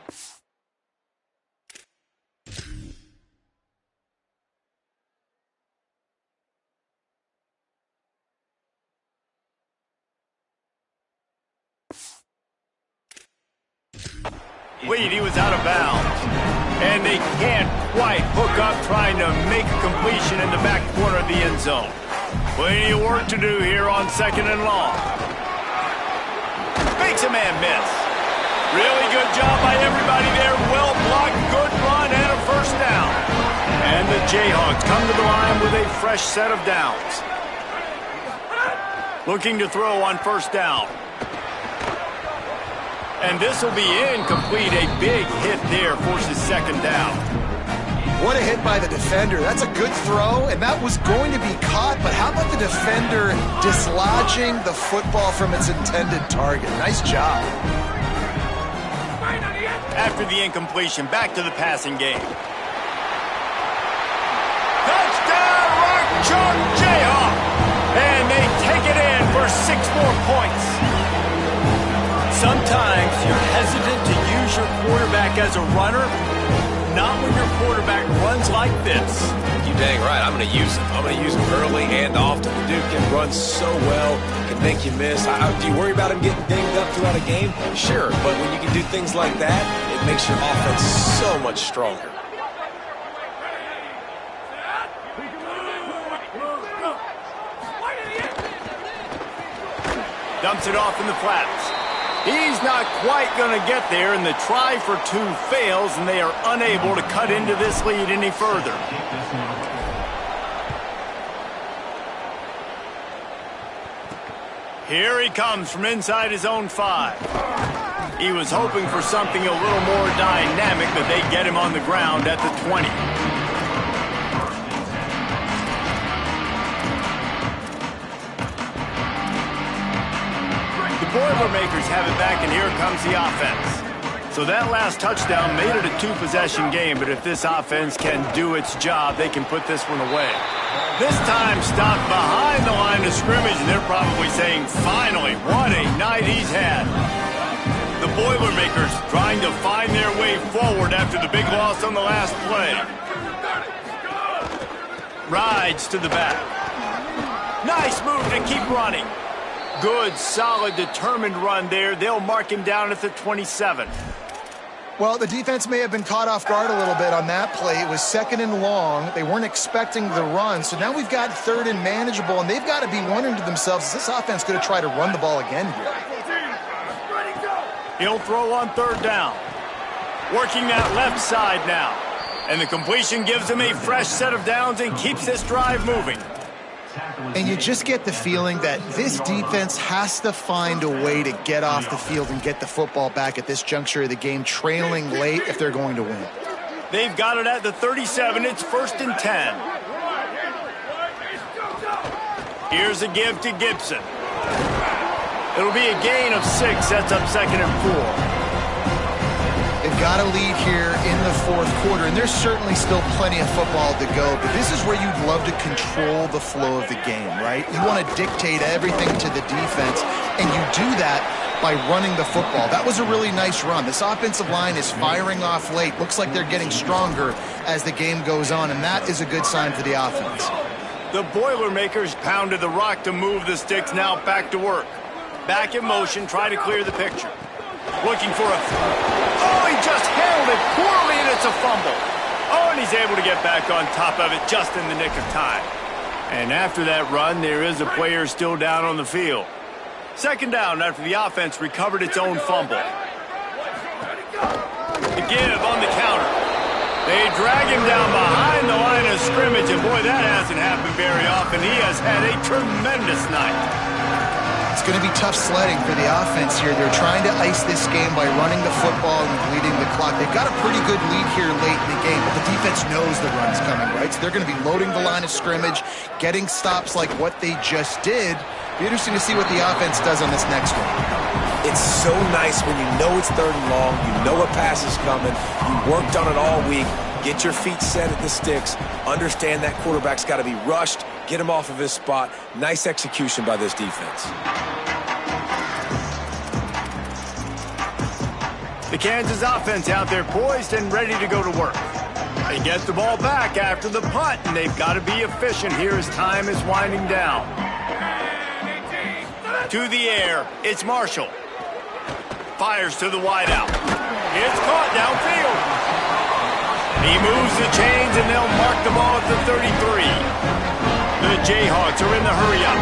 Lead, he was out of bounds. And they can't quite hook up trying to make a completion in the back corner of the end zone. Plenty of work to do here on 2nd and long. Makes a man miss. Really good job by everybody there. Well blocked, good run, and a first down. And the Jayhawks come to the line with a fresh set of downs. Looking to throw on first down. And this will be incomplete. A big hit there forces second down. What a hit by the defender. That's a good throw, and that was going to be caught, but how about the defender dislodging the football from its intended target? Nice job. After the incompletion, back to the passing game. Touchdown, Rock Chalk Jayhawk! And they take it in for 6 more points. Sometimes you're hesitant to use your quarterback as a runner. Not when your quarterback runs like this. You dang right. I'm going to use him. I'm going to use him early and often. The dude can run so well, can make you miss. Do you worry about him getting dinged up throughout a game? Sure, but when you can do things like that, it makes your offense so much stronger. Dumps it off in the flats. He's not quite going to get there, and the try for 2 fails, and they are unable to cut into this lead any further. Here he comes from inside his own 5. He was hoping for something a little more dynamic, but they get him on the ground at the 20. Boilermakers have it back, and here comes the offense. So that last touchdown made it a 2-possession game, but if this offense can do its job, they can put this one away. This time stopped behind the line of scrimmage, and they're probably saying, finally, what a night he's had. The Boilermakers trying to find their way forward after the big loss on the last play. Rides to the back. Nice move to keep running. Good, solid, determined run there. They'll mark him down at the 27. Well, the defense may have been caught off guard a little bit on that play. It was 2nd and long. They weren't expecting the run. So now we've got 3rd and manageable, and they've got to be wondering to themselves, is this offense going to try to run the ball again here? He'll throw on 3rd down. Working that left side now. And the completion gives him a fresh set of downs and keeps this drive moving. And you just get the feeling that this defense has to find a way to get off the field and get the football back at this juncture of the game, trailing late if they're going to win. They've got it at the 37. It's 1st and 10. Here's a give to Gibson. It'll be a gain of 6. Sets up 2nd and 4. They've got a lead here in the 4th quarter, and there's certainly still plenty of football to go, but this is where you'd love to control the flow of the game, right? You want to dictate everything to the defense, and you do that by running the football. That was a really nice run. This offensive line is firing off late. Looks like they're getting stronger as the game goes on, and that is a good sign for the offense. The Boilermakers pounded the rock to move the sticks. Now back to work. Back in motion, try to clear the picture. Looking for a... Oh, he just handled it poorly, and it's a fumble. Oh, and he's able to get back on top of it just in the nick of time. And after that run, there is a player still down on the field. 2nd down after the offense recovered its own fumble. The give on the counter. They drag him down behind the line of scrimmage, and boy, that hasn't happened very often. He has had a tremendous night. It's going to be tough sledding for the offense here. They're trying to ice this game by running the football and bleeding the clock. They've got a pretty good lead here late in the game, but the defense knows the run's coming, right? So they're going to be loading the line of scrimmage, getting stops like what they just did. Be interesting to see what the offense does on this next one. It's so nice when you know it's 3rd and long, you know a pass is coming, you worked on it all week, get your feet set at the sticks, understand that quarterback's got to be rushed, get him off of his spot. Nice execution by this defense. The Kansas offense out there poised and ready to go to work. They get the ball back after the punt, and they've got to be efficient here as time is winding down. To the air, it's Marshall. Fires to the wideout. It's caught downfield. He moves the chains, and they'll mark the ball at the 33. The Jayhawks are in the hurry-up.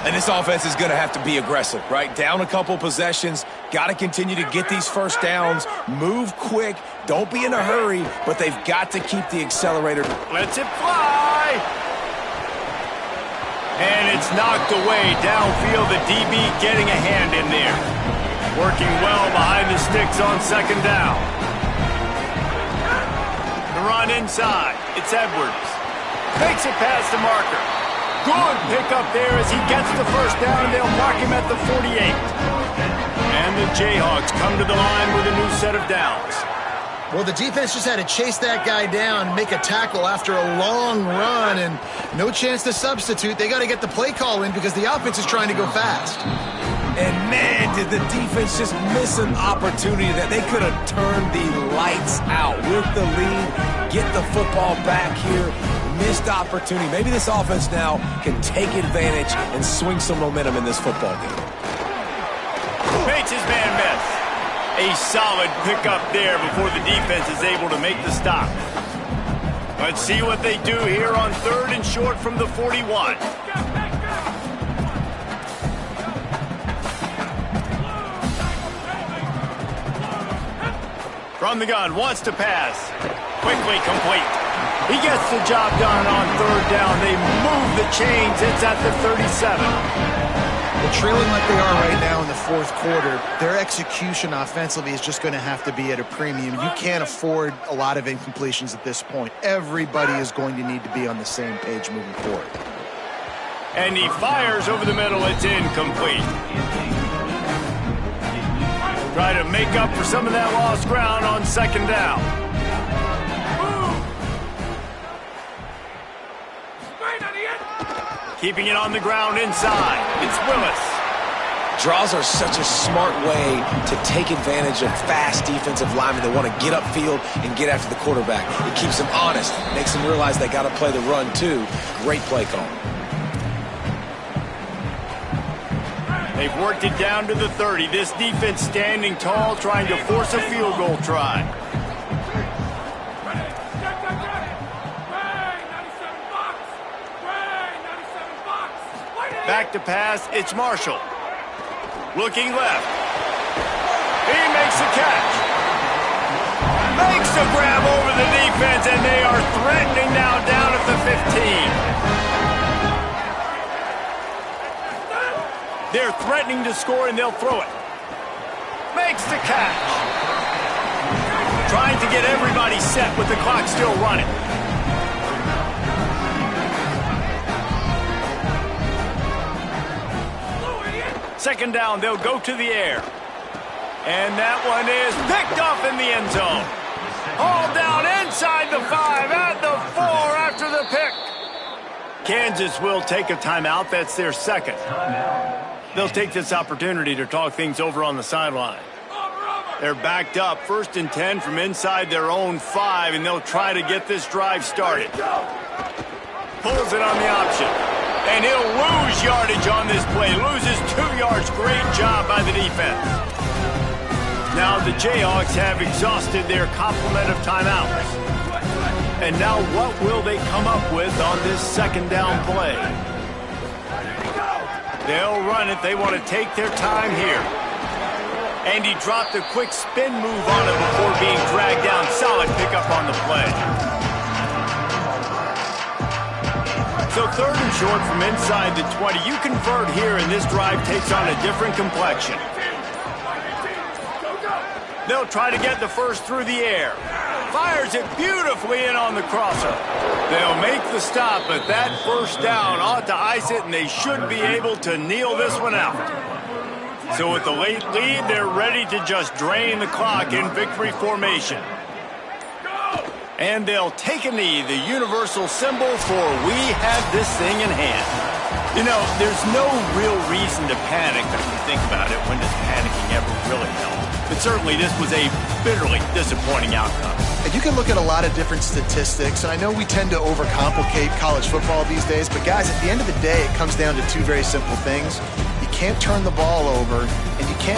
And this offense is going to have to be aggressive, right? Down a couple possessions, got to continue to get these first downs, move quick, don't be in a hurry, but they've got to keep the accelerator. Lets it fly. And it's knocked away downfield. The DB getting a hand in there. Working well behind the sticks on second down. The run inside. It's Edwards. Makes it past the marker. Good pickup there as he gets the first down. They'll mark him at the 48. And the Jayhawks come to the line with a new set of downs. Well, the defense just had to chase that guy down, make a tackle after a long run, and no chance to substitute. They got to get the play call in because the offense is trying to go fast. And man, did the defense just miss an opportunity that they could have turned the lights out with the lead, get the football back here. Missed opportunity. Maybe this offense now can take advantage and swing some momentum in this football game. Makes his man miss. A solid pickup there before the defense is able to make the stop. Let's see what they do here on 3rd and short from the 41. From the gun, wants to pass. Quickly complete. He gets the job done on 3rd down. They move the chains. It's at the 37. Well, trailing like they are right now in the 4th quarter, their execution offensively is just going to have to be at a premium. You can't afford a lot of incompletions at this point. Everybody is going to need to be on the same page moving forward. And he fires over the middle. It's incomplete. Try to make up for some of that lost ground on 2nd down. Keeping it on the ground inside. It's Willis. Draws are such a smart way to take advantage of fast defensive linemen that want to get upfield and get after the quarterback. It keeps them honest, makes them realize they got to play the run too. Great play call. They've worked it down to the 30. This defense standing tall, trying to force a field goal try. Back to pass, it's Marshall. Looking left. He makes the catch. Makes the grab over the defense, and they are threatening now down at the 15. They're threatening to score, and they'll throw it. Makes the catch. Trying to get everybody set with the clock still running. Second down, they'll go to the air. And that one is picked off in the end zone. All down inside the 5, at the 4 after the pick. Kansas will take a timeout. That's their second. They'll take this opportunity to talk things over on the sideline. They're backed up, 1st and 10 from inside their own 5, and they'll try to get this drive started. Pulls it on the option. And he'll lose yardage on this play. Loses 2 yards. Great job by the defense. Now the Jayhawks have exhausted their complement of timeouts. And now what will they come up with on this 2nd down play? They'll run it. They want to take their time here. And he dropped a quick spin move on it before being dragged down. Solid pickup on the play. So 3rd and short from inside the 20. You convert here, and this drive takes on a different complexion. They'll try to get the first through the air. Fires it beautifully in on the crosser. They'll make the stop, but that first down ought to ice it, and they should be able to kneel this one out. So with the late lead, they're ready to just drain the clock in victory formation. And they'll take a knee, the universal symbol for we have this thing in hand. You know, there's no real reason to panic if you think about it. When does panicking ever really help? But certainly this was a bitterly disappointing outcome. And you can look at a lot of different statistics, and I know we tend to overcomplicate college football these days, but guys, at the end of the day, it comes down to 2 very simple things. You can't turn the ball over, and you can't